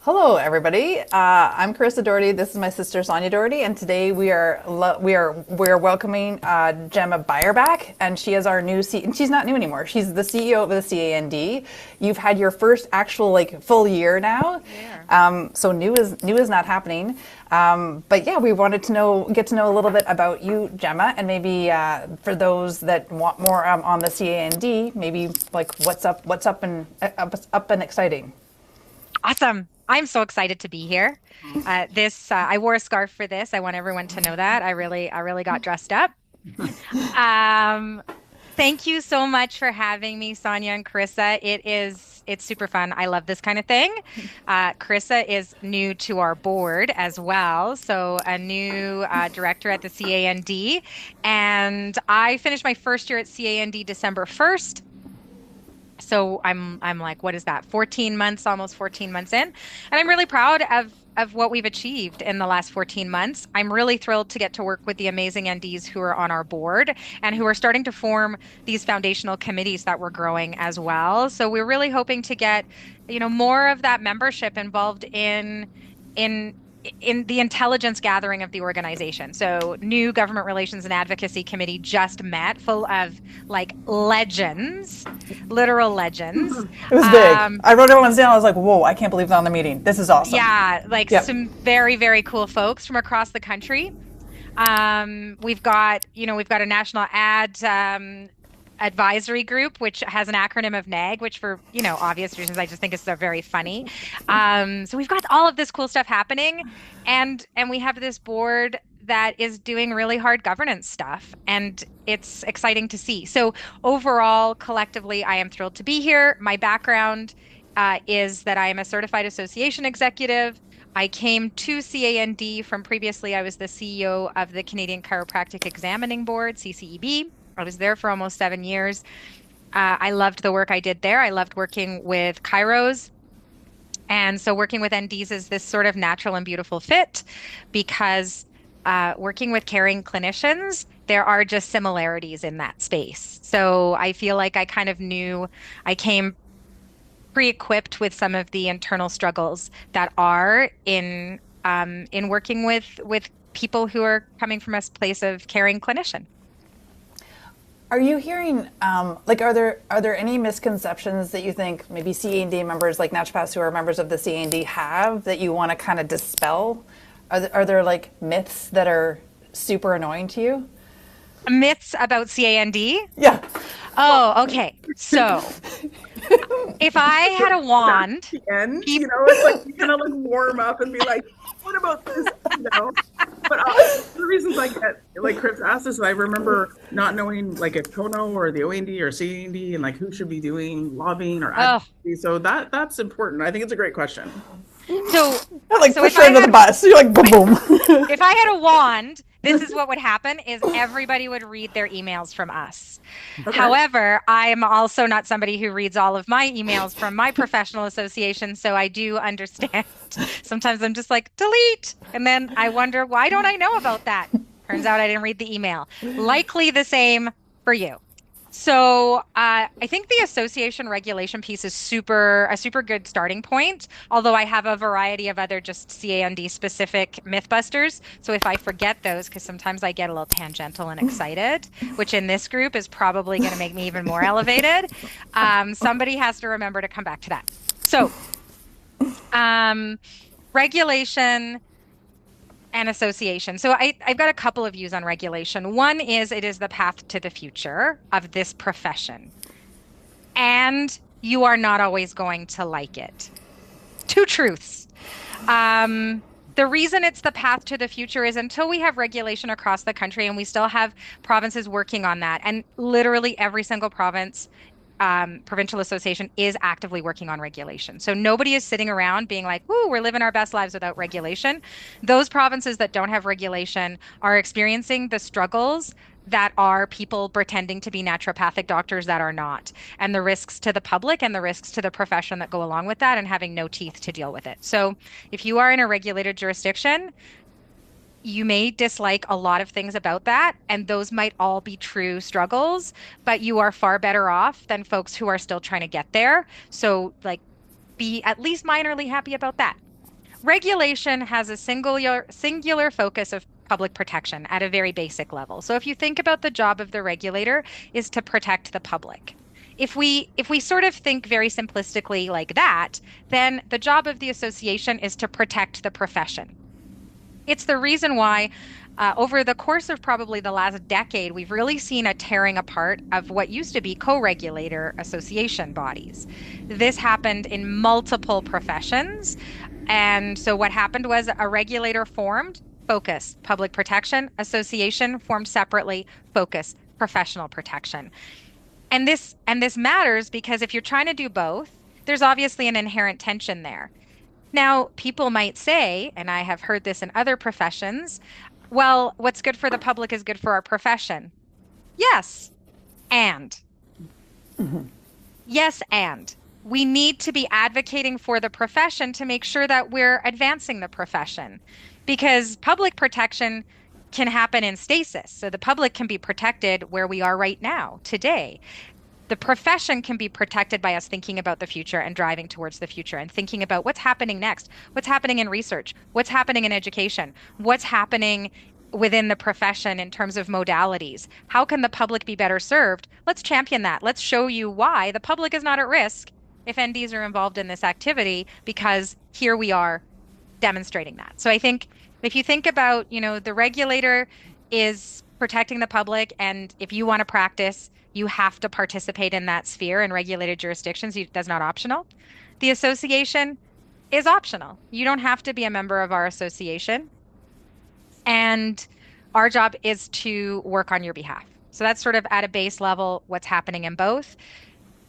Hello, everybody. I'm Carissa Doherty. This is my sister Sonya Doherty, and today we are welcoming Gemma Beierback, and she is our new and she's not new anymore. She's the CEO of the CAND. You've had your first actual full year now, so new is not happening. But yeah, we wanted to get to know a little bit about you, Gemma, and maybe for those that want more on the CAND, maybe what's up and exciting. Awesome. I'm so excited to be here. I wore a scarf for this. I want everyone to know that. I really got dressed up. Um, Thank you so much for having me, Sonya and Carissa. It's super fun. I love this kind of thing. Carissa is new to our board as well, so a new director at the CAND. And I finished my first year at CAND December 1st. So I'm like, what is that? 14 months, almost 14 months in. And I'm really proud of what we've achieved in the last 14 months. I'm really thrilled to get to work with the amazing NDs who are on our board and who are starting to form these foundational committees that we're growing as well. So we're really hoping to get, more of that membership involved in the intelligence gathering of the organization. So new government relations and advocacy committee just met, full of legends, literal legends. It was big. I wrote everyone's down. I was like, whoa, I can't believe they're on the meeting. This is awesome. Yeah, some very, very cool folks from across the country. We've got a national ad advisory group, which has an acronym of NAG, which for, obvious reasons, I just think is so very funny. So we've got all of this cool stuff happening, and we have this board that is doing really hard governance stuff, and it's exciting to see. So overall, collectively, I am thrilled to be here. My background is that I am a certified association executive. I came to CAND from previously, I was the CEO of the Canadian Chiropractic Examining Board, CCEB. I was there for almost 7 years. I loved the work I did there. I loved working with chiros. And so working with NDs is this sort of natural and beautiful fit because working with caring clinicians, there are just similarities in that space. So I feel like I kind of knew I came pre-equipped with some of the internal struggles that are in working with people who are coming from a place of caring clinician. Are you hearing, are there any misconceptions that you think maybe CAND members, like naturopaths who are members of the CAND, have that you want to kind of dispel? Are there myths that are super annoying to you? Myths about CAND? Yeah. Oh, okay. So if I had a wand, at the end, it's like you kind of warm up and be like, what about this? But the reasons I get, Chris asked this, I remember not knowing if Tono or the OND or CAND and who should be doing lobbying or advocacy. So that's important. I think it's a great question. So push her under the bus. You're like, boom, boom. If I had a wand, this is what would happen is everybody would read their emails from us. Okay. However, I am also not somebody who reads all of my emails from my professional association. So I do understand. Sometimes I'm just like, delete. And then I wonder, why don't I know about that? Turns out I didn't read the email. Likely the same for you. So I think the association regulation piece is a super good starting point, although I have a variety of other just CAND specific mythbusters. So if I forget those, because sometimes I get a little tangential and excited, which in this group is probably going to make me even more elevated, somebody has to remember to come back to that. So regulation and association. So I've got a couple of views on regulation. One is it is the path to the future of this profession. And you are not always going to like it. Two truths. The reason it's the path to the future is until we have regulation across the country, and we still have provinces working on that. And literally every single province provincial association is actively working on regulation. So nobody is sitting around being like, "Ooh, we're living our best lives without regulation." Those provinces that don't have regulation are experiencing the struggles that are people pretending to be naturopathic doctors that are not, and the risks to the public and the risks to the profession that go along with that, and having no teeth to deal with it. So if you are in a regulated jurisdiction, you may dislike a lot of things about that, and those might all be true struggles, but you are far better off than folks who are still trying to get there. So be at least minorly happy about that. Regulation has a singular focus of public protection at a very basic level. So if you think about the job of the regulator is to protect the public. If we sort of think very simplistically like that, then the job of the association is to protect the profession. It's the reason why, over the course of probably the last decade, we've really seen a tearing apart of what used to be co-regulator association bodies. This happened in multiple professions. And so what happened was a regulator formed, focus, public protection, association formed separately, focus, professional protection. And this matters because if you're trying to do both, there's obviously an inherent tension there. Now, people might say, and I have heard this in other professions, well, what's good for the public is good for our profession. Yes, and. Yes, and. We need to be advocating for the profession to make sure that we're advancing the profession because public protection can happen in stasis. So the public can be protected where we are right now, today. The profession can be protected by us thinking about the future and driving towards the future and thinking about what's happening next, what's happening in research, what's happening in education, what's happening within the profession in terms of modalities. How can the public be better served? Let's champion that. Let's show you why the public is not at risk if NDs are involved in this activity, because here we are demonstrating that. So I think if you think about, the regulator is protecting the public, and if you want to practice, you have to participate in that sphere in regulated jurisdictions. That's not optional. The association is optional. You don't have to be a member of our association. And our job is to work on your behalf. So that's sort of at a base level what's happening in both.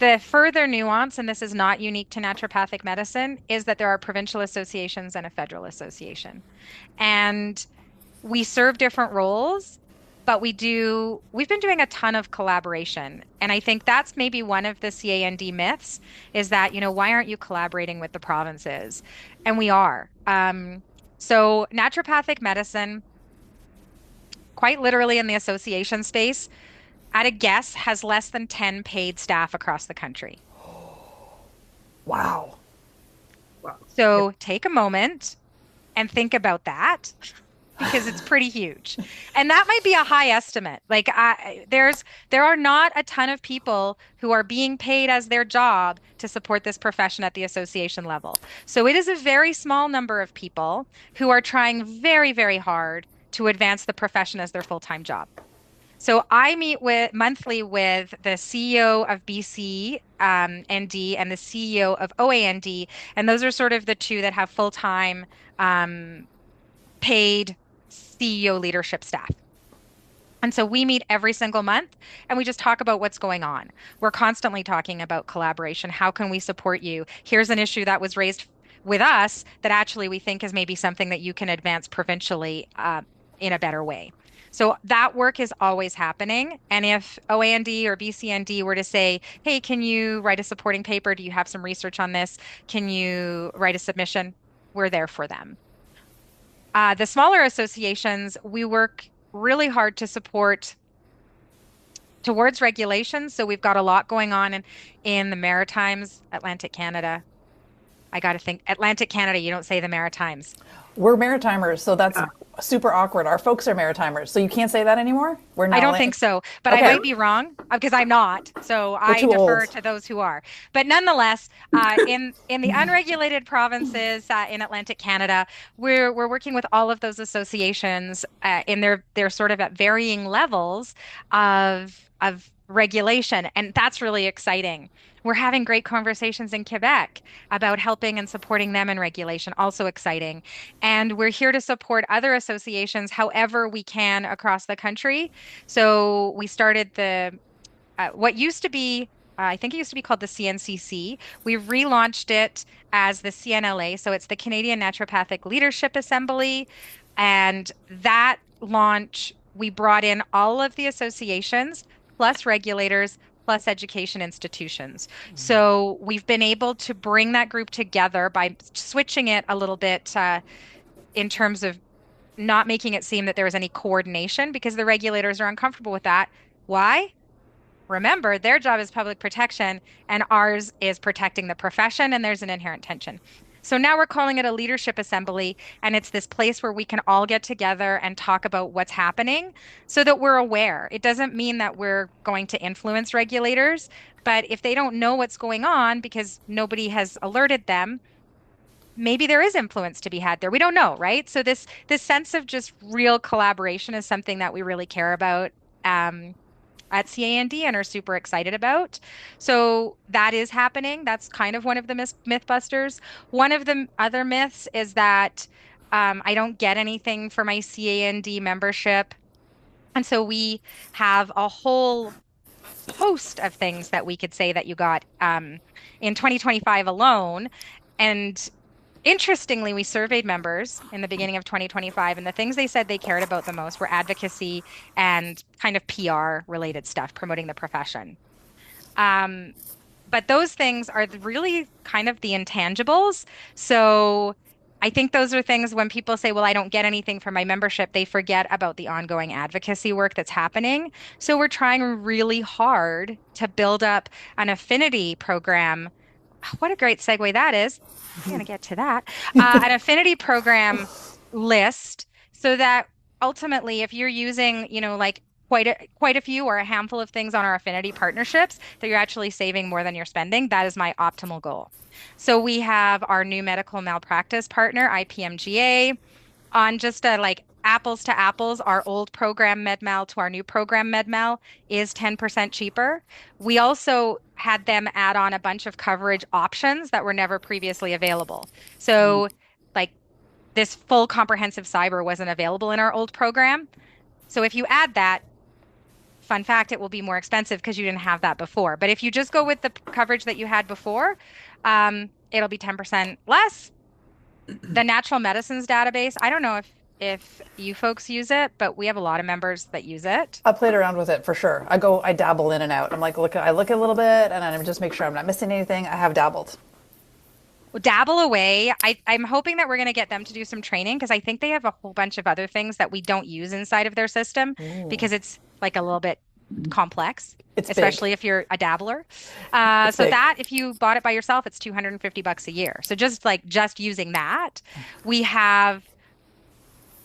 The further nuance, and this is not unique to naturopathic medicine, is that there are provincial associations and a federal association. And we serve different roles, but we've been doing a ton of collaboration. And I think that's maybe one of the CAND myths is that, why aren't you collaborating with the provinces? And we are. So naturopathic medicine, quite literally in the association space, at a guess, has less than 10 paid staff across the country. Wow. So take a moment and think about that because it's pretty huge. And that might be a high estimate. Like there are not a ton of people who are being paid as their job to support this profession at the association level. So it is a very small number of people who are trying very, very hard to advance the profession as their full-time job. So I meet monthly with the CEO of BC ND and the CEO of OAND, and those are sort of the two that have full-time paid CEO leadership staff. And so we meet every single month and we just talk about what's going on. We're constantly talking about collaboration. How can we support you? Here's an issue that was raised with us that actually we think is maybe something that you can advance provincially in a better way. So that work is always happening. And if OAND or BCND were to say, hey, can you write a supporting paper? Do you have some research on this? Can you write a submission? We're there for them. The smaller associations, we work really hard to support towards regulations. So we've got a lot going on in the Maritimes, Atlantic Canada. I got to think, Atlantic Canada, you don't say the Maritimes. We're Maritimers, so that's super awkward. Our folks are Maritimers, so you can't say that anymore? I don't think so, but okay. I might be wrong because I'm not. So I defer to those who are. But nonetheless, in the unregulated provinces in Atlantic Canada, we're working with all of those associations in their sort of at varying levels of regulation, and that's really exciting. We're having great conversations in Quebec about helping and supporting them in regulation, also exciting. And we're here to support other associations however we can across the country. So we started what used to be, I think it used to be called the CNCC. We've relaunched it as the CNLA. So it's the Canadian Naturopathic Leadership Assembly. And that launch, we brought in all of the associations, plus regulators, plus education institutions. Mm-hmm. So we've been able to bring that group together by switching it a little bit in terms of not making it seem that there is any coordination because the regulators are uncomfortable with that. Why? Remember, their job is public protection and ours is protecting the profession, and there's an inherent tension. So now we're calling it a leadership assembly, and it's this place where we can all get together and talk about what's happening so that we're aware. It doesn't mean that we're going to influence regulators, but if they don't know what's going on because nobody has alerted them, maybe there is influence to be had there. We don't know, right? So this sense of just real collaboration is something that we really care about. At CAND and are super excited about. So that is happening. That's kind of one of the mythbusters. One of the other myths is that I don't get anything for my CAND membership. And so we have a whole host of things that we could say that you got in 2025 alone. And interestingly, we surveyed members in the beginning of 2025, and the things they said they cared about the most were advocacy and kind of PR related stuff, promoting the profession. But those things are really kind of the intangibles. So I think those are things when people say, well, I don't get anything from my membership, they forget about the ongoing advocacy work that's happening. So we're trying really hard to build up an affinity program. What a great segue that is. I'm going to get to that. An affinity program list so that ultimately, if you're using, like quite a few or a handful of things on our affinity partnerships, that you're actually saving more than you're spending. That is my optimal goal. So we have our new medical malpractice partner, IPMGA, on just a like apples to apples, our old program MedMal to our new program MedMal is 10% cheaper. We also had them add on a bunch of coverage options that were never previously available. So like this full comprehensive cyber wasn't available in our old program. So if you add that, fun fact, it will be more expensive because you didn't have that before. But if you just go with the coverage that you had before, it'll be 10% less. The natural medicines database, I don't know if you folks use it, but we have a lot of members that use it. I played around with it for sure. I dabble in and out. I'm like, I look a little bit and I just make sure I'm not missing anything. I have dabbled. Dabble away. I'm hoping that we're going to get them to do some training because I think they have a whole bunch of other things that we don't use inside of their system because it's like a little bit complex, especially if you're a dabbler. So big. That if you bought it by yourself, it's $250 a year. So just using that, we have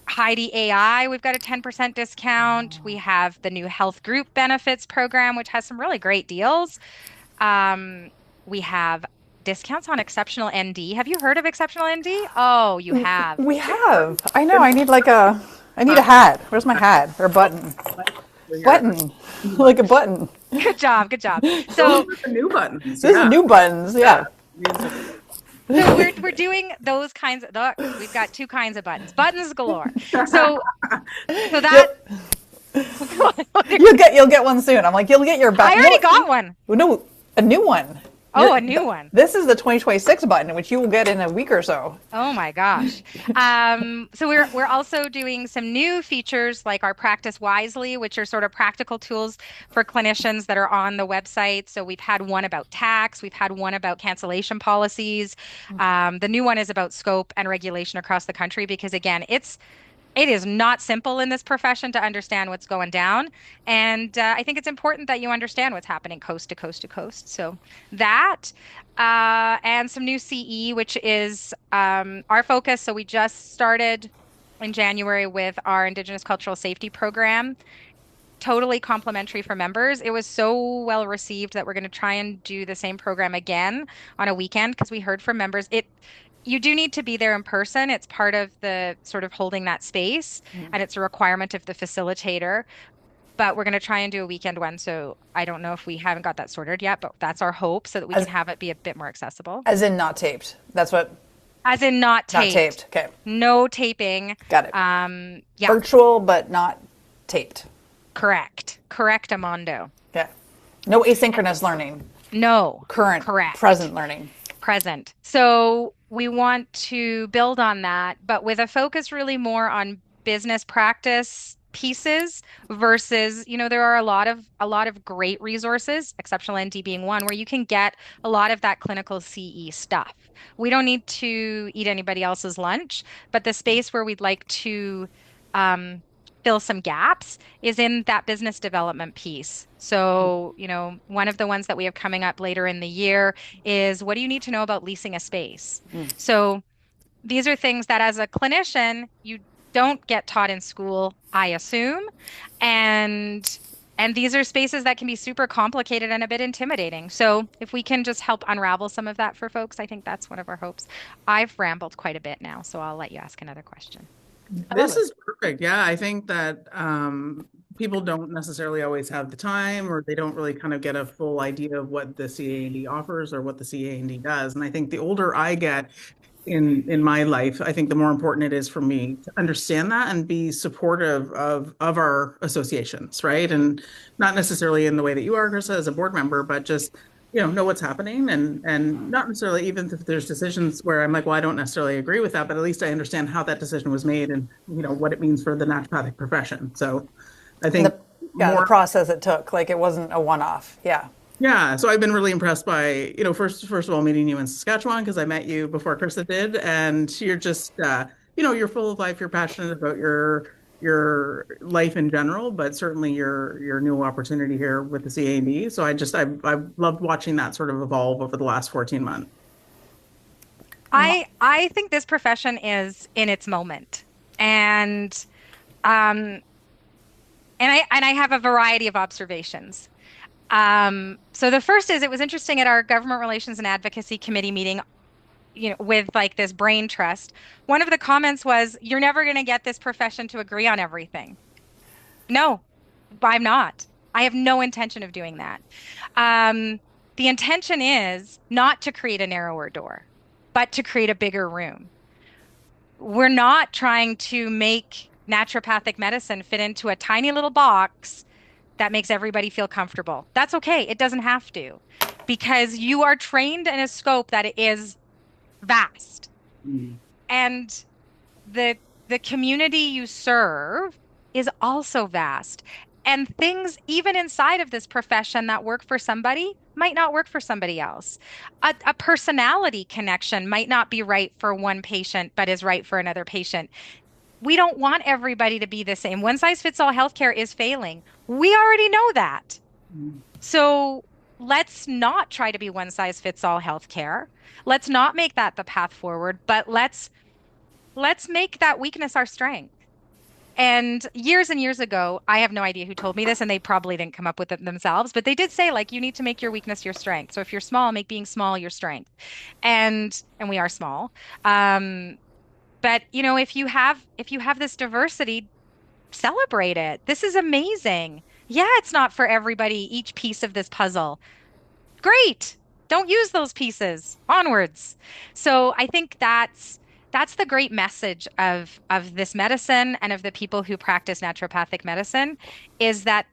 Heidi AI, we've got a 10% discount. We have the new health group benefits program, which has some really great deals. We have discounts on Exceptional ND. Have you heard of Exceptional ND? Oh, you have. We have. I know. I need a hat. Where's my hat or button? Button. Like a button. Good job. Good job. So those are new buttons. These are new buttons. Yeah. So we're doing those kinds of, we've got two kinds of buttons. Buttons galore. So that you'll get one soon. I'm like, you'll get your button. I already got one. No, a new one. Oh, a new one. This is the 2026 button, which you will get in a week or so. Oh my gosh. So we're also doing some new features like our Practice Wisely, which are sort of practical tools for clinicians that are on the website. So we've had one about tax. We've had one about cancellation policies. The new one is about scope and regulation across the country because, again, it is not simple in this profession to understand what's going down. And I think it's important that you understand what's happening coast to coast to coast. So that and some new CE, which is our focus. So we just started in January with our Indigenous Cultural Safety Program. Totally complimentary for members. It was so well received that we're going to try and do the same program again on a weekend because we heard from members. You do need to be there in person. It's part of the sort of holding that space, and it's a requirement of the facilitator. But we're going to try and do a weekend one. So I don't know if we haven't got that sorted yet, but that's our hope so that we can have it be a bit more accessible. As in not taped. That's what. As in not taped. Not taped. Okay. No taping. Got it. Yeah. Virtual, but not taped. Correct. Correct, Amondo. Yeah. No asynchronous learning. No. Current. Correct. Present learning. Present. So we want to build on that, but with a focus really more on business practice pieces versus, there are a lot of great resources, Exceptional ND being one, where you can get a lot of that clinical CE stuff. We don't need to eat anybody else's lunch, but the space where we'd like to fill some gaps is in that business development piece. So, one of the ones that we have coming up later in the year is what do you need to know about leasing a space? So these are things that as a clinician, you don't get taught in school, I assume. And these are spaces that can be super complicated and a bit intimidating. So if we can just help unravel some of that for folks, I think that's one of our hopes. I've rambled quite a bit now, so I'll let you ask another question. This is perfect. Yeah, I think that people don't necessarily always have the time, or they don't really kind of get a full idea of what the CAND offers or what the CAND does. And I think the older I get in my life, I think the more important it is for me to understand that and be supportive of our associations, right? And not necessarily in the way that you are, Carissa, as a board member, but just know what's happening, and not necessarily even if there's decisions where I'm like, well, I don't necessarily agree with that, but at least I understand how that decision was made and what it means for the naturopathic profession. So I think the process it took, like it wasn't a one-off. Yeah. Yeah, so I've been really impressed by, first of all, meeting you in Saskatchewan because I met you before Carissa did, and you're just, you're full of life. You're passionate about your life in general, but certainly your new opportunity here with the CAND. So I've loved watching that sort of evolve over the last 14 months. I think this profession is in its moment, and um, I have a variety of observations. So the first is it was interesting at our government relations and advocacy committee meeting, with like this brain trust. One of the comments was, "You're never going to get this profession to agree on everything." No, I'm not. I have no intention of doing that. The intention is not to create a narrower door, but to create a bigger room. We're not trying to make naturopathic medicine fit into a tiny little box that makes everybody feel comfortable. That's okay. It doesn't have to, because you are trained in a scope that is vast. And the community you serve is also vast. And things even inside of this profession that work for somebody might not work for somebody else. A personality connection might not be right for one patient, but is right for another patient. We don't want everybody to be the same. One size fits all healthcare is failing. We already know that. So let's not try to be one size fits all healthcare. Let's not make that the path forward, but let's make that weakness our strength. And years ago, I have no idea who told me this, and they probably didn't come up with it themselves, but they did say, like, you need to make your weakness your strength. So if you're small, make being small your strength. And we are small. But if you have this diversity, celebrate it. This is amazing. Yeah, it's not for everybody, each piece of this puzzle. Great. Don't use those pieces. Onwards. So I think that's the great message of this medicine and of the people who practice naturopathic medicine, is that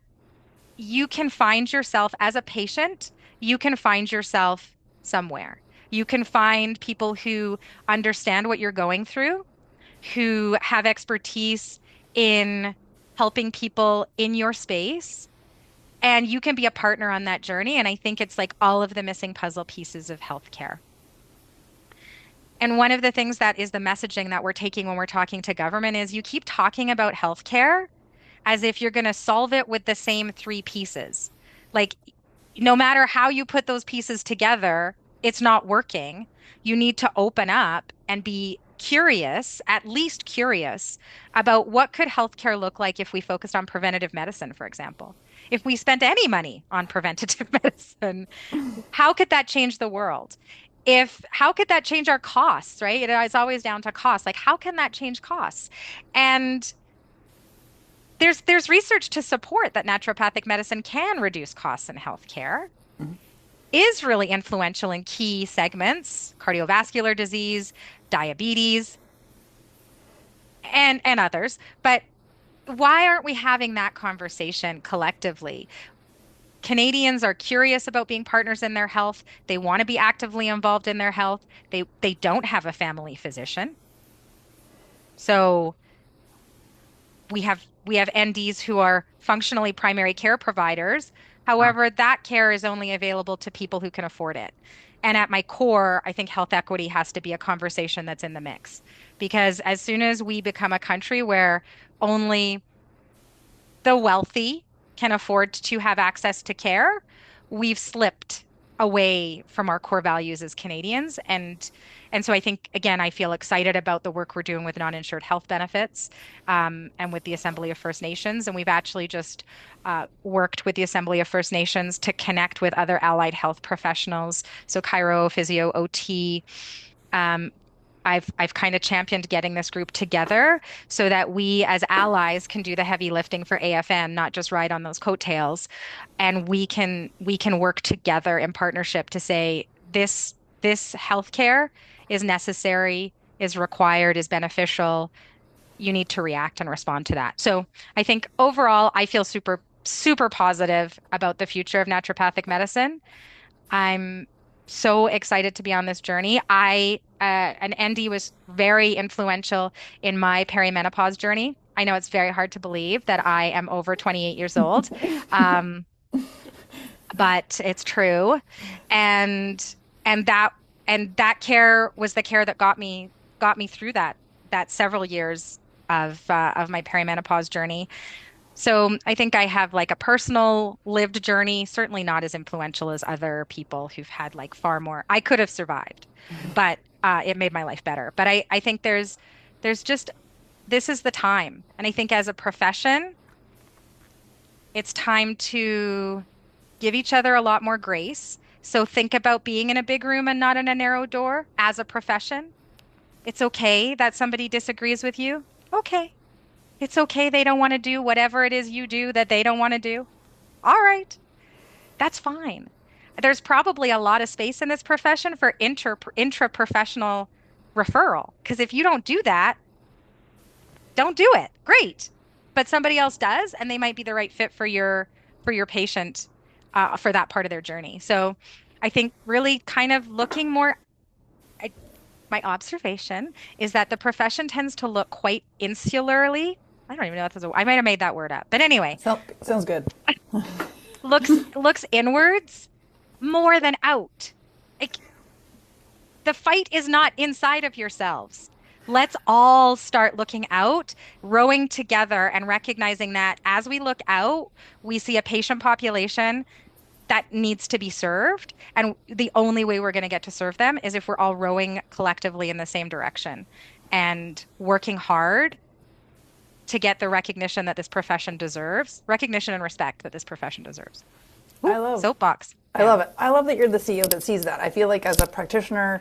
you can find yourself as a patient, you can find yourself somewhere. You can find people who understand what you're going through, who have expertise in helping people in your space, and you can be a partner on that journey. And I think it's like all of the missing puzzle pieces of healthcare. And one of the things that is the messaging that we're taking when we're talking to government is you keep talking about healthcare as if you're going to solve it with the same three pieces. Like, no matter how you put those pieces together, it's not working. You need to open up and be curious, at least curious, about what could healthcare look like if we focused on preventative medicine, for example. If we spent any money on preventative medicine, how could that change the world? How could that change our costs, right? It's always down to cost. Like, how can that change costs? And there's research to support that naturopathic medicine can reduce costs in healthcare, is really influential in key segments, cardiovascular disease, diabetes, and others. But why aren't we having that conversation collectively? Canadians are curious about being partners in their health. They want to be actively involved in their health. They don't have a family physician. So we have NDs who are functionally primary care providers. However, that care is only available to people who can afford it. And at my core, I think health equity has to be a conversation that's in the mix. Because as soon as we become a country where only the wealthy can afford to have access to care, we've slipped away from our core values as Canadians. And so I think, again, I feel excited about the work we're doing with non-insured health benefits, and with the Assembly of First Nations. And we've actually just worked with the Assembly of First Nations to connect with other allied health professionals. So chiro, physio, OT. Um, I've kind of championed getting this group together so that we as allies can do the heavy lifting for AFN, not just ride on those coattails. And we can work together in partnership to say this healthcare is necessary, is required, is beneficial. You need to react and respond to that. So I think overall, I feel super, super positive about the future of naturopathic medicine. I'm so excited to be on this journey. An ND was very influential in my perimenopause journey. I know it's very hard to believe that I am over 28 years old, um, but it's true. And and that and that care was the care that got me through that several years of my perimenopause journey. So I think I have like a personal lived journey, certainly not as influential as other people who've had like far more. I could have survived, but it made my life better. But I think there's just this is the time. And I think as a profession, it's time to give each other a lot more grace. So think about being in a big room and not in a narrow door as a profession. It's okay that somebody disagrees with you. Okay. It's okay they don't want to do whatever it is you do that they don't want to do. All right, that's fine. There's probably a lot of space in this profession for intra-professional referral. Because if you don't do that, don't do it. Great. But somebody else does, and they might be the right fit for your patient, for that part of their journey. So I think really kind of looking more, I, my observation is that the profession tends to look quite insularly. I don't even know if that's I might have made that word up. But anyway, Sounds good. looks inwards more than out. Like, the fight is not inside of yourselves. Let's all start looking out, rowing together, and recognizing that as we look out, we see a patient population that needs to be served. And the only way we're going to get to serve them is if we're all rowing collectively in the same direction and working hard to get the recognition that this profession deserves, recognition and respect that this profession deserves. Ooh, I love soapbox. I love it. I love that you're the CEO that sees that. I feel like as a practitioner,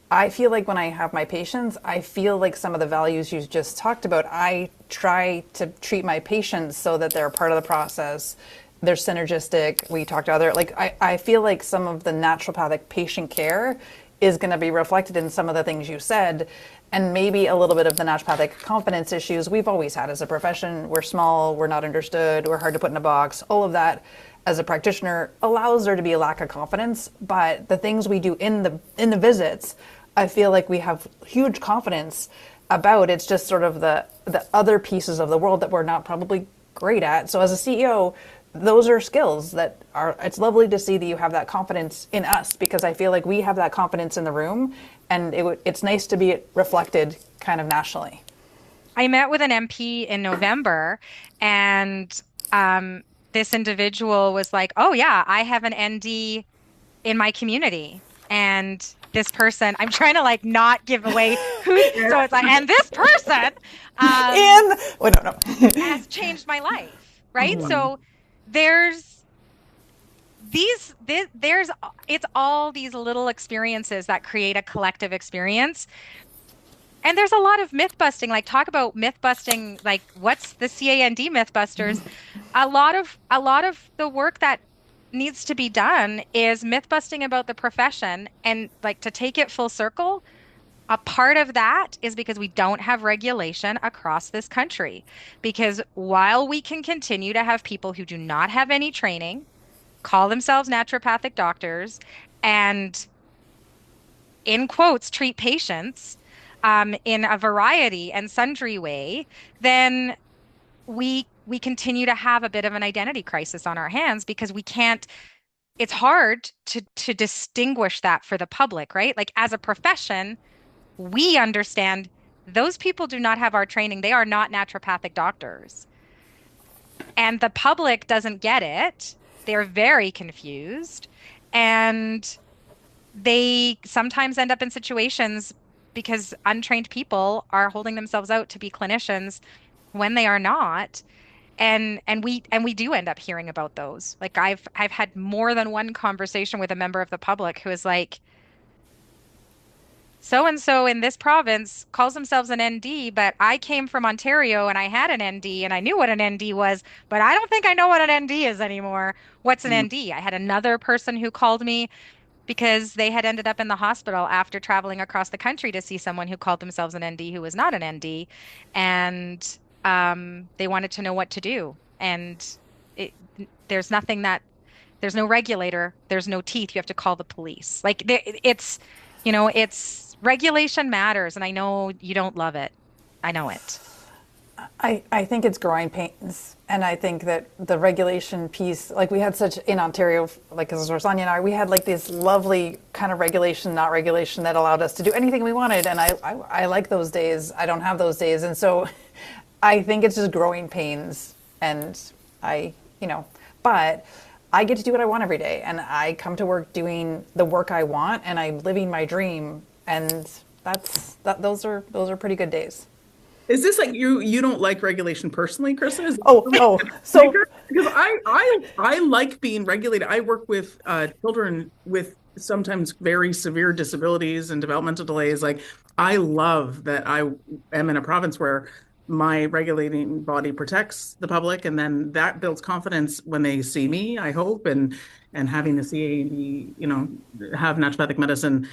I feel like when I have my patients, I feel like some of the values you just talked about, I try to treat my patients so that they're part of the process. They're synergistic. We talked to other, like, I feel like some of the naturopathic patient care is going to be reflected in some of the things you said, and maybe a little bit of the naturopathic confidence issues we've always had as a profession. We're small, we're not understood, we're hard to put in a box. All of that as a practitioner allows there to be a lack of confidence, but the things we do in the visits, I feel like we have huge confidence about. It's just sort of the other pieces of the world that we're not probably great at. So as a CEO, those are skills that are, it's lovely to see that you have that confidence in us, because I feel like we have that confidence in the room, and it's nice to be reflected kind of nationally. I met with an MP in November, and this individual was like, "Oh yeah, I have an ND in my community," and this person, I'm trying to like not give away who, so it's like, and this person has changed my life, right? Mm-hmm. So there's it's all these little experiences that create a collective experience. And there's a lot of myth busting, like talk about myth busting, like what's the CAND myth busters? A lot of the work that needs to be done is myth busting about the profession. And like, to take it full circle, a part of that is because we don't have regulation across this country. Because while we can continue to have people who do not have any training call themselves naturopathic doctors and, in quotes, treat patients in a variety and sundry way, then we continue to have a bit of an identity crisis on our hands, because we can't, it's hard to distinguish that for the public, right? Like, as a profession, we understand those people do not have our training. They are not naturopathic doctors. And the public doesn't get it. They're very confused. And they sometimes end up in situations because untrained people are holding themselves out to be clinicians when they are not. And we do end up hearing about those. Like I've had more than one conversation with a member of the public who is like, so and so in this province calls themselves an ND, but I came from Ontario and I had an ND and I knew what an ND was, but I don't think I know what an ND is anymore. What's an Mm. ND? I had another person who called me because they had ended up in the hospital after traveling across the country to see someone who called themselves an ND who was not an ND, and they wanted to know what to do. And it, there's nothing that there's no regulator, there's no teeth. You have to call the police. Like it's, it's regulation matters, and I know you don't love it. I know it. I think it's growing pains. And I think that the regulation piece, like we had such in Ontario, like as Sonya and I, we had like this lovely kind of regulation, not regulation that allowed us to do anything we wanted. And I like those days. I don't have those days. And so I think it's just growing pains. And but I get to do what I want every day. And I come to work doing the work I want and I'm living my dream. And those are pretty good days. Is this like you don't like regulation personally, Kristen? So because I like being regulated. I work with children with sometimes very severe disabilities and developmental delays. Like I love that I am in a province where my regulating body protects the public, and then that builds confidence when they see me, I hope, and having the CAND, have naturopathic medicine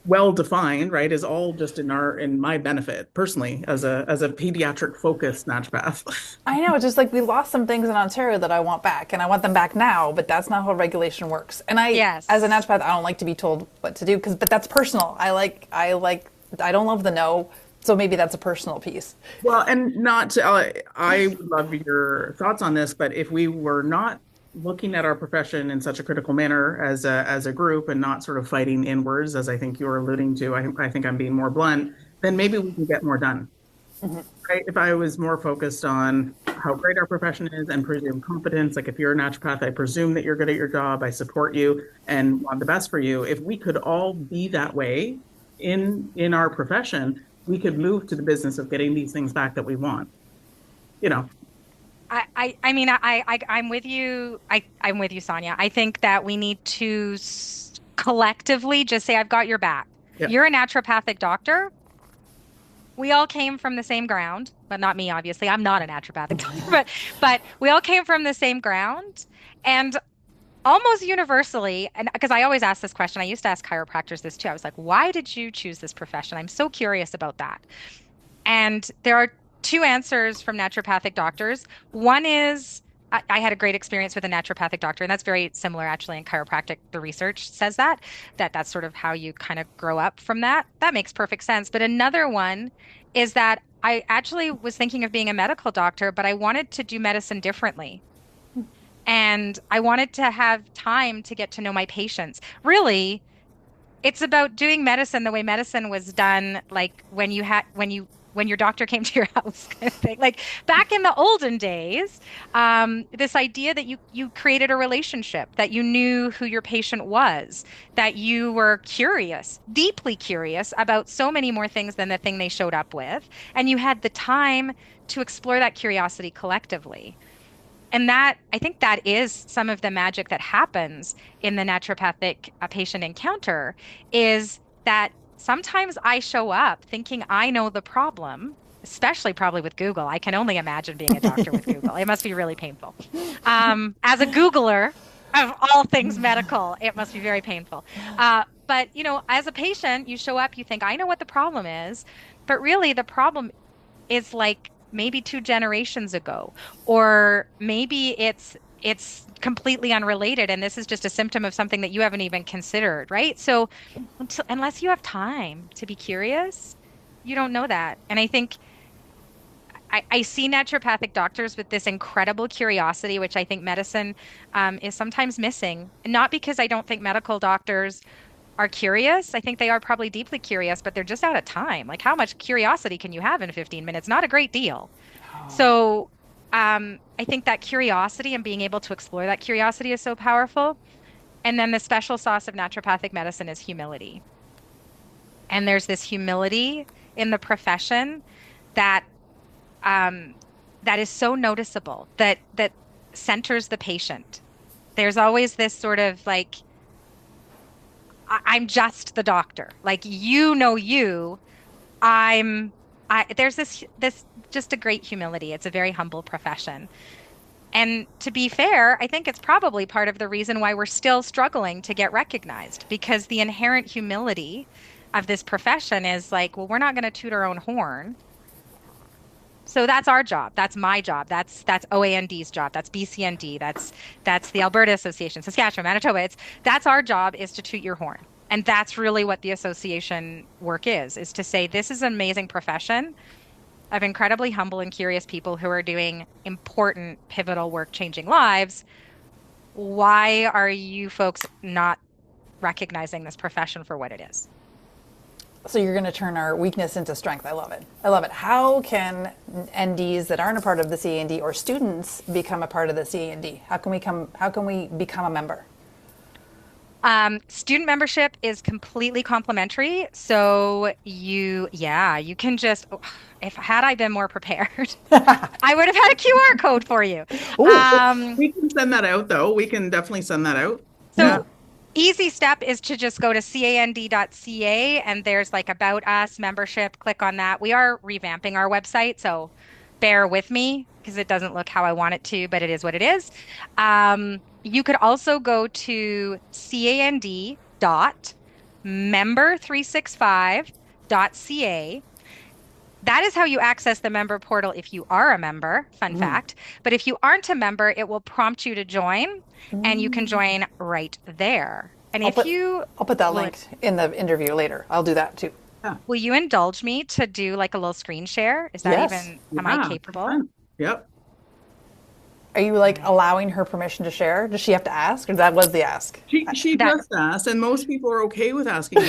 well defined, right, is all just in my benefit personally as a pediatric focused naturopath. I know, it's just like we lost some things in Ontario that I want back, and I want them back now, but that's not how regulation works. And Yes. as a naturopath, I don't like to be told what to do but that's personal. I don't love the no, so maybe that's a personal piece. Well, and not to, I would love your thoughts on this, but if we were not looking at our profession in such a critical manner as a group and not sort of fighting inwards, as I think you were alluding to, I think I'm being more blunt, then maybe we can get more done. Mm-hmm. Right? If I was more focused on how great our profession is and presume competence, like if you're a naturopath, I presume that you're good at your job, I support you and want the best for you. If we could all be that way in our profession, we could move to the business of getting these things back that we want. I mean, I'm with you. I'm with you, Sonya. I think that we need to collectively just say, I've got your back. Yeah. You're a naturopathic doctor. We all came from the same ground, but not me, obviously. I'm not a naturopathic doctor, but we all came from the same ground. And almost universally, and because I always ask this question, I used to ask chiropractors this too. I was like, why did you choose this profession? I'm so curious about that. And there are two answers from naturopathic doctors. One is, I had a great experience with a naturopathic doctor, and that's very similar actually in chiropractic. The research says that's sort of how you kind of grow up from that. That makes perfect sense. But another one is that I actually was thinking of being a medical doctor, but I wanted to do medicine differently. And I wanted to have time to get to know my patients. Really, it's about doing medicine the way medicine was done, like when your doctor came to your house, kind of thing. Like back in the olden days, this idea that you created a relationship, that you knew who your patient was, that you were curious, deeply curious about so many more things than the thing they showed up with, and you had the time to explore that curiosity collectively. And I think that is some of the magic that happens in the naturopathic patient encounter, is that sometimes I show up thinking I know the problem, especially probably with Google. I can only imagine being a doctor with Google. It must be really painful. As a Googler of all things medical, it must be very painful. But, as a patient, you show up, you think, I know what the problem is, but really the problem is like maybe 2 generations ago, or maybe it's completely unrelated, and this is just a symptom of something that you haven't even considered, right? So unless you have time to be curious, you don't know that. And I think I see naturopathic doctors with this incredible curiosity, which I think medicine is sometimes missing. Not because I don't think medical doctors are curious. I think they are probably deeply curious, but they're just out of time. Like, how much curiosity can you have in 15 minutes? Not a great deal. Oh. So I think that curiosity and being able to explore that curiosity is so powerful. And then the special sauce of naturopathic medicine is humility. And there's this humility in the profession that um, that is so noticeable that centers the patient. There's always this sort of like, I'm just the doctor. Like you, there's this just a great humility. It's a very humble profession. And to be fair, I think it's probably part of the reason why we're still struggling to get recognized, because the inherent humility of this profession is like, well, we're not going to toot our own horn. So that's our job. That's my job. That's OAND's job. That's BCND. That's the Alberta Association, Saskatchewan, Manitoba. That's our job, is to toot your horn. And that's really what the association work is to say this is an amazing profession of incredibly humble and curious people who are doing important, pivotal work, changing lives. Why are you folks not recognizing this profession for what it is? So you're going to turn our weakness into strength. I love it. I love it. How can NDs that aren't a part of the CAND or students become a part of the CAND? How can we become a member? Student membership is completely complimentary. So you can just, if had I been more prepared, I would have had a QR code for you. We can send that out though. We can definitely send that out. So easy step is to just go to cand.ca and there's like about us membership. Click on that. We are revamping our website, so bear with me because it doesn't look how I want it to, but it is what it is. You could also go to cand.member365.ca. That is how you access the member portal if you are a member, fun fact. But if you aren't a member, it will prompt you to join and you can join right there. And I'll put that link in the interview later. I'll do that too. Will you indulge me to do like a little screen share? Is that am I capable? Yep. Are you like allowing her permission to share? Does she have to ask, or that was the ask? She does ask, and most people are okay with asking.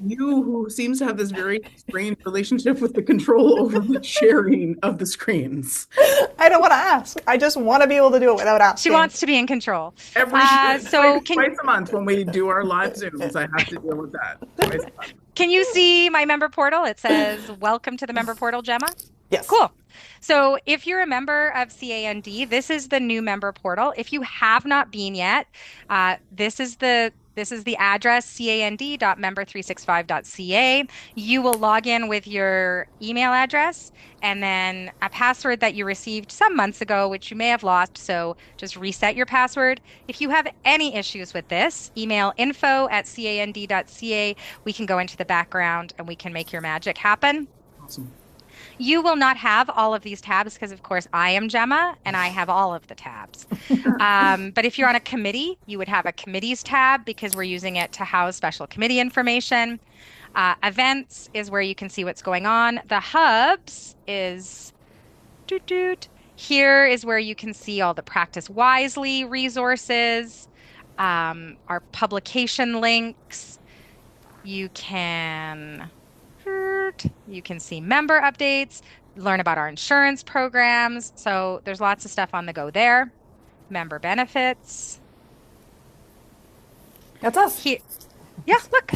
You, who seems to have this very strange relationship with the control over the sharing of the screens. I don't want to ask. I just want to be able to do it without asking. She wants to be in control. Twice a month when we do our live Zooms, I have to deal with that. Twice a month. Can you see my member portal? It says, welcome to the member portal, Gemma. Yes. Cool. So if you're a member of CAND, this is the new member portal. If you have not been yet, this is the address, cand.member365.ca. You will log in with your email address and then a password that you received some months ago, which you may have lost. So just reset your password. If you have any issues with this, email info@cand.ca. We can go into the background and we can make your magic happen. Awesome. You will not have all of these tabs because, of course, I am Gemma and I have all of the tabs. But if you're on a committee, you would have a committees tab because we're using it to house special committee information. Events is where you can see what's going on. The hubs is here is where you can see all the Practice Wisely resources, our publication links. You can see member updates, learn about our insurance programs. So there's lots of stuff on the go there. Member benefits. That's us. Look.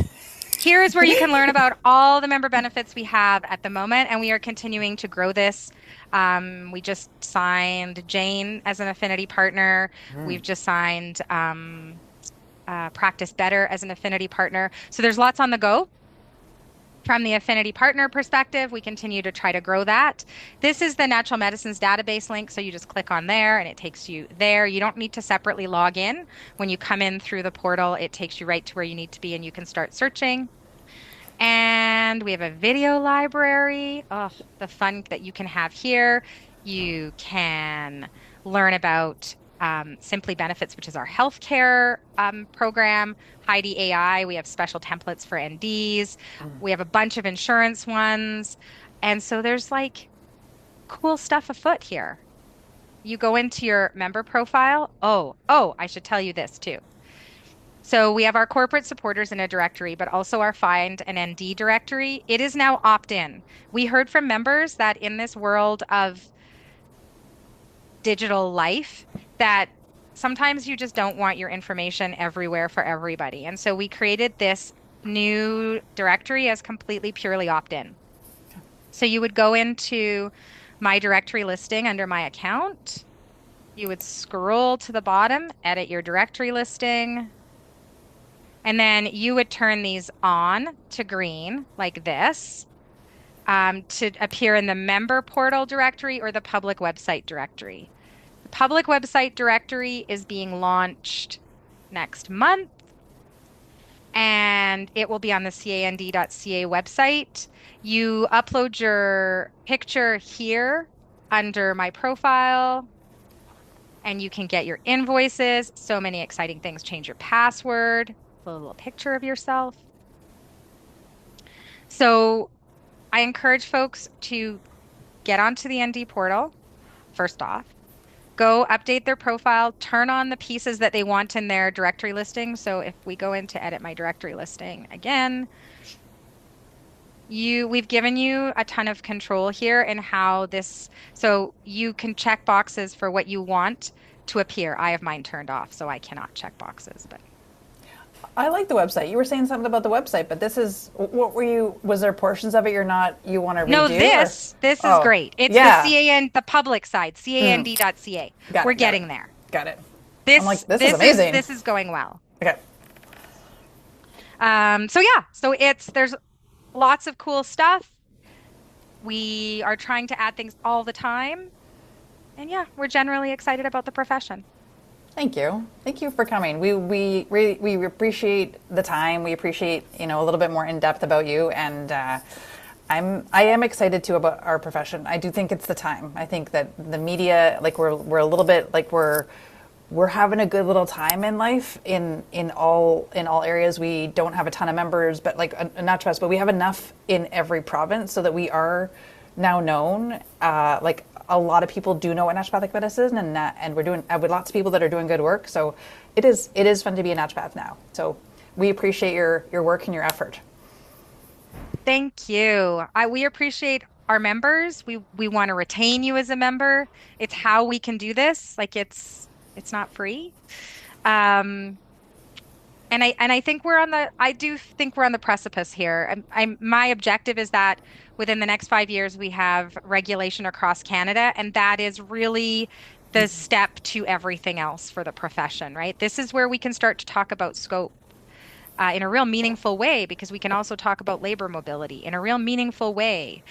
Here is where you can learn about all the member benefits we have at the moment, and we are continuing to grow this. We just signed Jane as an affinity partner. We've just signed Practice Better as an affinity partner. So there's lots on the go. From the affinity partner perspective, we continue to try to grow that. This is the Natural Medicines database link, so you just click on there and it takes you there. You don't need to separately log in. When you come in through the portal, it takes you right to where you need to be and you can start searching. And we have a video library. Oh, the fun that you can have here. You can learn about Simply Benefits, which is our healthcare program. Heidi AI, we have special templates for NDs. We have a bunch of insurance ones. And so there's like cool stuff afoot here. You go into your member profile. Oh, I should tell you this too. So we have our corporate supporters in a directory, but also our Find an ND directory. It is now opt-in. We heard from members that in this world of digital life that sometimes you just don't want your information everywhere for everybody. And so we created this new directory as completely purely opt-in. So you would go into my directory listing under my account. You would scroll to the bottom, edit your directory listing, and then you would turn these on to green like this to appear in the member portal directory or the public website directory. The public website directory is being launched next month, and it will be on the cand.ca website. You upload your picture here under my profile, and you can get your invoices. So many exciting things. Change your password, a little picture of yourself. So I encourage folks to get onto the ND portal, first off, go update their profile, turn on the pieces that they want in their directory listing. So if we go in to edit my directory listing again, we've given you a ton of control here in how this, so you can check boxes for what you want to appear. I have mine turned off, so I cannot check boxes, but. I like the website. You were saying something about the website, but this is, what were you, was there portions of it you want to redo? No, this is great. It's the CAN, the public side, cand.ca. We're getting there. Got it. This, I'm like, this is amazing. This is going well. Okay. So there's lots of cool stuff. We are trying to add things all the time. And yeah, we're generally excited about the profession. Thank you. Thank you for coming. We appreciate the time. We appreciate, a little bit more in depth about you. And I am excited too about our profession. I do think it's the time. I think that the media, like we're a little bit like we're having a good little time in life in all areas. We don't have a ton of members, but like naturopaths, but we have enough in every province so that we are now known. Like a lot of people do know what naturopathic medicine is, and we're doing with lots of people that are doing good work. So it is fun to be a naturopath now. So we appreciate your work and your effort. Thank you. We appreciate our members. We want to retain you as a member. It's how we can do this. Like it's not free. And I think I do think we're on the precipice here. My objective is that within the next 5 years, we have regulation across Canada, and that is really the step to everything else for the profession, right? This is where we can start to talk about scope in a real meaningful way, because we can also talk about labor mobility in a real meaningful way.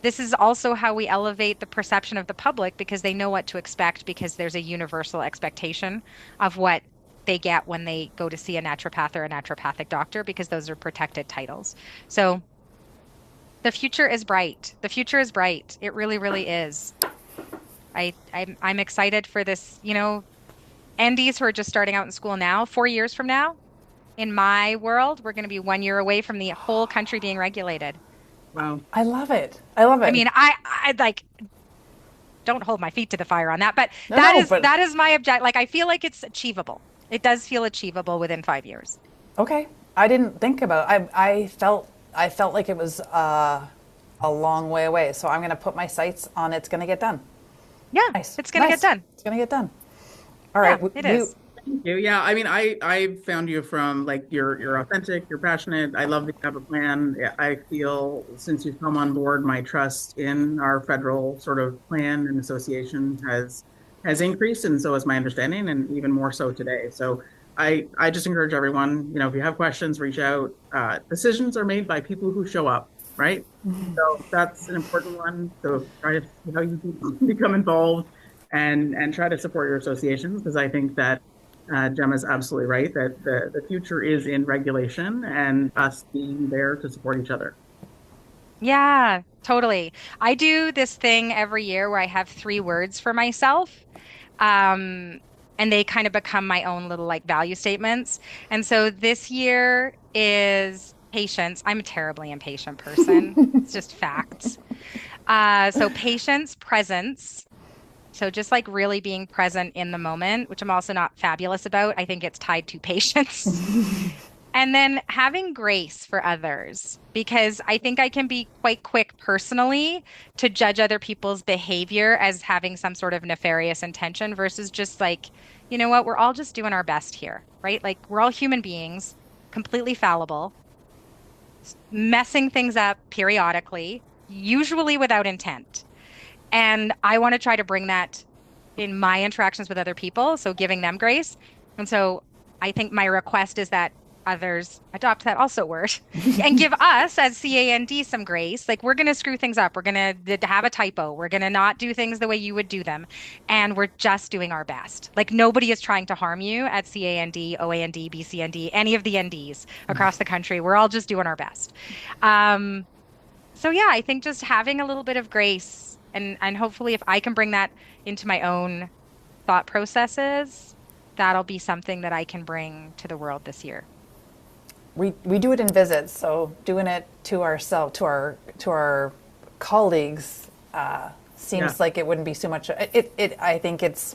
This is also how we elevate the perception of the public, because they know what to expect, because there's a universal expectation of what they get when they go to see a naturopath or a naturopathic doctor, because those are protected titles. So the future is bright. The future is bright. It really, really is. I'm excited for this, NDs who are just starting out in school now. 4 years from now, in my world, we're going to be 1 year away from the whole country being regulated. Wow. I love it. I mean, I like, don't hold my feet to the fire on that, but that is my objective. Like, I feel like it's achievable. It does feel achievable within 5 years. Okay. I didn't think about it. I felt like it was a long way away. So I'm going to put my sights on it's going to get done. Yeah, nice. It's going to get done. It's going to get done. All right. Yeah, it is. Thank you. Yeah, I mean, I found you from like you're authentic, you're passionate. I love that you have a plan. I feel since you've come on board, my trust in our federal sort of plan and association has increased, and so has my understanding, and even more so today. So I just encourage everyone, if you have questions, reach out. Decisions are made by people who show up, right? Mm-hmm. So that's an important one. So try to see how you become involved and try to support your associations, because I think that Gemma's absolutely right that the future is in regulation and us being there to support each other. Yeah, totally. I do this thing every year where I have 3 words for myself. And they kind of become my own little like value statements. And so this year is patience. I'm a terribly impatient person. It's just facts. So patience, presence. So just like really being present in the moment, which I'm also not fabulous about. I think it's tied to patience. And then having grace for others, because I think I can be quite quick personally to judge other people's behavior as having some sort of nefarious intention versus just like, you know what, we're all just doing our best here, right? Like we're all human beings, completely fallible, messing things up periodically, usually without intent. And I want to try to bring that in my interactions with other people, so giving them grace. And so I think my request is that others adopt that also word and give us as CAND some grace. Like we're going to screw things up. We're going to have a typo. We're going to not do things the way you would do them. And we're just doing our best. Like nobody is trying to harm you at CAND, OAND, BCND, any of the NDs across the country. We're all just doing our best. So yeah, I think just having a little bit of grace and hopefully if I can bring that into my own thought processes, that'll be something that I can bring to the world this year. We do it in visits, so doing it to ourselves, to our colleagues, seems like it wouldn't be so much. I think it's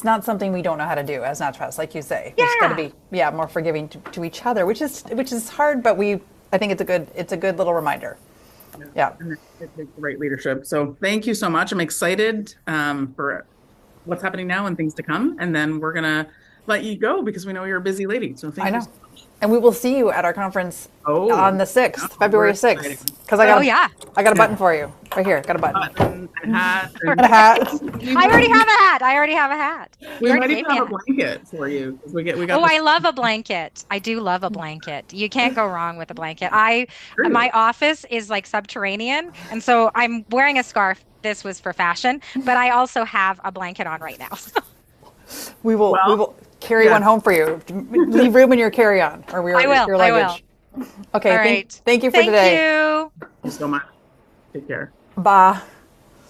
not something we don't know how to do as naturopaths, like you say. Yeah. We've got to be more forgiving to each other, which is hard, but I think it's a good little reminder. Yeah, and it takes great leadership. So thank you so much. I'm excited for what's happening now and things to come, and then we're gonna let you go because we know you're a busy lady. So thank you so much. And we will see you at our conference on the 6th, February 6th. Because I got a button for you. Right here, got a button. And a hat. And a hat. I already have a hat. We might even have a blanket for you. We got I love a blanket. I do love a blanket. You can't go wrong with a blanket. My office is like subterranean, and so I'm wearing a scarf. This was for fashion, but I also have a blanket on right now. We will carry one home for you. Leave room in your carry-on or your luggage. I will. Okay. All right. Thank you for today. Thank you. Thank you so much. Take care. Bye.